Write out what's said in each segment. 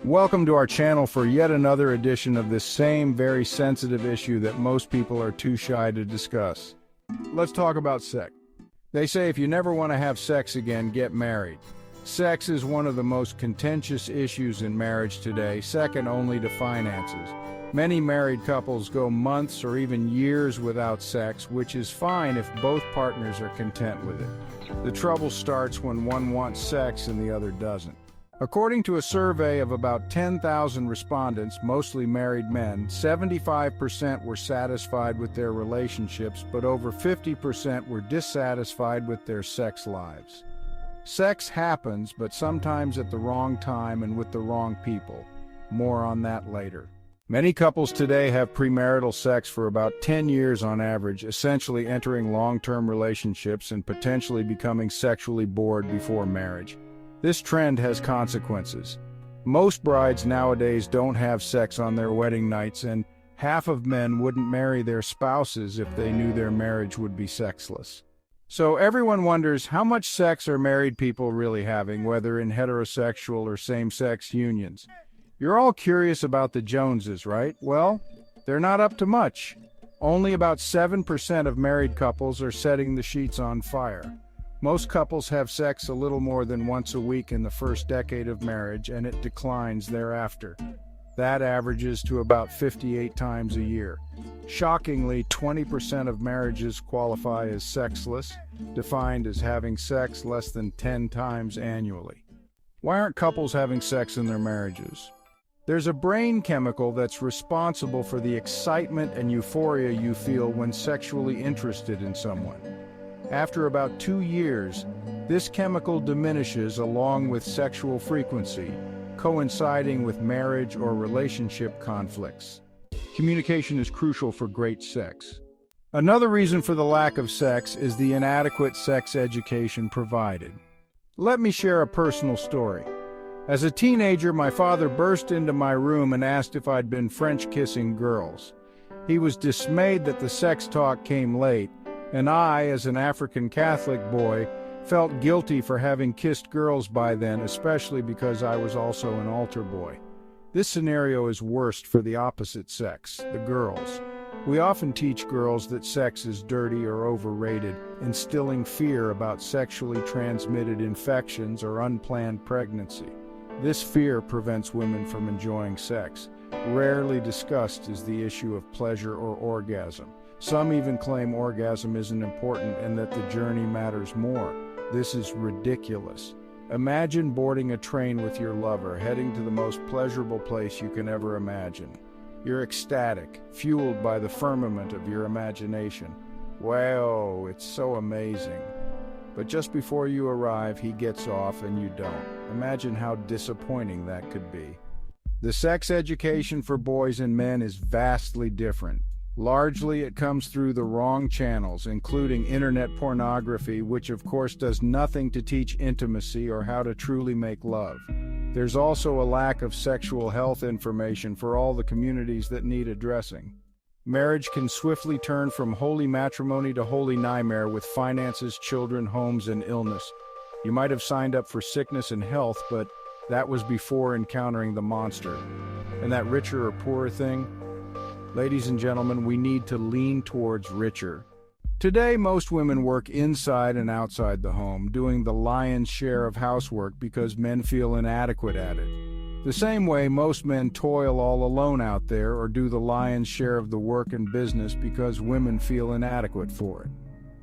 Welcome to our channel for yet another edition of this same very sensitive issue that most people are too shy to discuss. Let's talk about sex. They say if you never want to have sex again, get married. Sex is one of the most contentious issues in marriage today, second only to finances. Many married couples go months or even years without sex, which is fine if both partners are content with it. The trouble starts when one wants sex and the other doesn't. According to a survey of about 10,000 respondents, mostly married men, 75% were satisfied with their relationships, but over 50% were dissatisfied with their sex lives. Sex happens, but sometimes at the wrong time and with the wrong people. More on that later. Many couples today have premarital sex for about 10 years on average, essentially entering long-term relationships and potentially becoming sexually bored before marriage. This trend has consequences. Most brides nowadays don't have sex on their wedding nights, and half of men wouldn't marry their spouses if they knew their marriage would be sexless. So everyone wonders, how much sex are married people really having, whether in heterosexual or same-sex unions? You're all curious about the Joneses, right? Well, they're not up to much. Only about 7% of married couples are setting the sheets on fire. Most couples have sex a little more than once a week in the first decade of marriage, and it declines thereafter. That averages to about 58 times a year. Shockingly, 20% of marriages qualify as sexless, defined as having sex less than 10 times annually. Why aren't couples having sex in their marriages? There's a brain chemical that's responsible for the excitement and euphoria you feel when sexually interested in someone. After about 2 years, this chemical diminishes along with sexual frequency, coinciding with marriage or relationship conflicts. Communication is crucial for great sex. Another reason for the lack of sex is the inadequate sex education provided. Let me share a personal story. As a teenager, my father burst into my room and asked if I'd been French kissing girls. He was dismayed that the sex talk came late, and I, as an African Catholic boy, felt guilty for having kissed girls by then, especially because I was also an altar boy. This scenario is worst for the opposite sex, the girls. We often teach girls that sex is dirty or overrated, instilling fear about sexually transmitted infections or unplanned pregnancy. This fear prevents women from enjoying sex. Rarely discussed is the issue of pleasure or orgasm. Some even claim orgasm isn't important and that the journey matters more. This is ridiculous. Imagine boarding a train with your lover, heading to the most pleasurable place you can ever imagine. You're ecstatic, fueled by the firmament of your imagination. Wow, it's so amazing. But just before you arrive, he gets off and you don't. Imagine how disappointing that could be. The sex education for boys and men is vastly different. Largely, it comes through the wrong channels, including internet pornography, which of course does nothing to teach intimacy or how to truly make love. There's also a lack of sexual health information for all the communities that need addressing. Marriage can swiftly turn from holy matrimony to holy nightmare with finances, children, homes, and illness. You might have signed up for sickness and health, but that was before encountering the monster. And that richer or poorer thing? Ladies and gentlemen, we need to lean towards richer. Today, most women work inside and outside the home, doing the lion's share of housework because men feel inadequate at it. The same way most men toil all alone out there or do the lion's share of the work and business because women feel inadequate for it.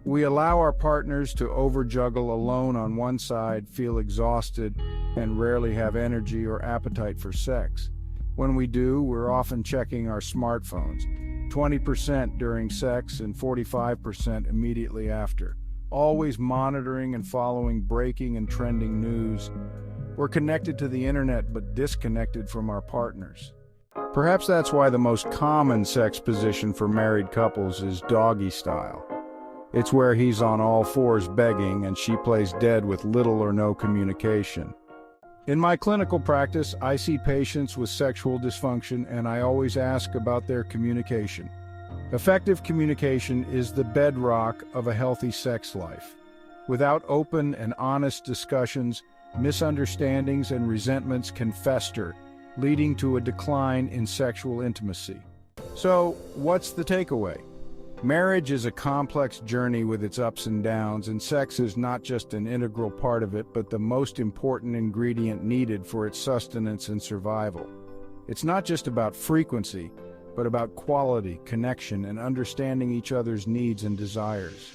We allow our partners to overjuggle alone on one side, feel exhausted, and rarely have energy or appetite for sex. When we do, we're often checking our smartphones, 20% during sex and 45% immediately after, always monitoring and following breaking and trending news. We're connected to the internet but disconnected from our partners. Perhaps that's why the most common sex position for married couples is doggy style. It's where he's on all fours begging and she plays dead with little or no communication. In my clinical practice, I see patients with sexual dysfunction and I always ask about their communication. Effective communication is the bedrock of a healthy sex life. Without open and honest discussions, misunderstandings and resentments can fester, leading to a decline in sexual intimacy. So, what's the takeaway? Marriage is a complex journey with its ups and downs, and sex is not just an integral part of it, but the most important ingredient needed for its sustenance and survival. It's not just about frequency, but about quality, connection, and understanding each other's needs and desires.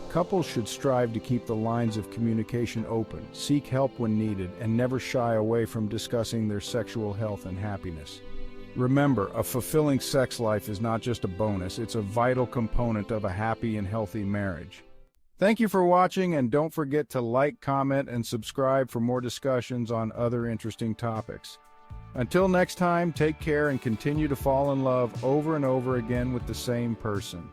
Couples should strive to keep the lines of communication open, seek help when needed, and never shy away from discussing their sexual health and happiness. Remember, a fulfilling sex life is not just a bonus, it's a vital component of a happy and healthy marriage. Thank you for watching, and don't forget to like, comment, and subscribe for more discussions on other interesting topics. Until next time, take care and continue to fall in love over and over again with the same person.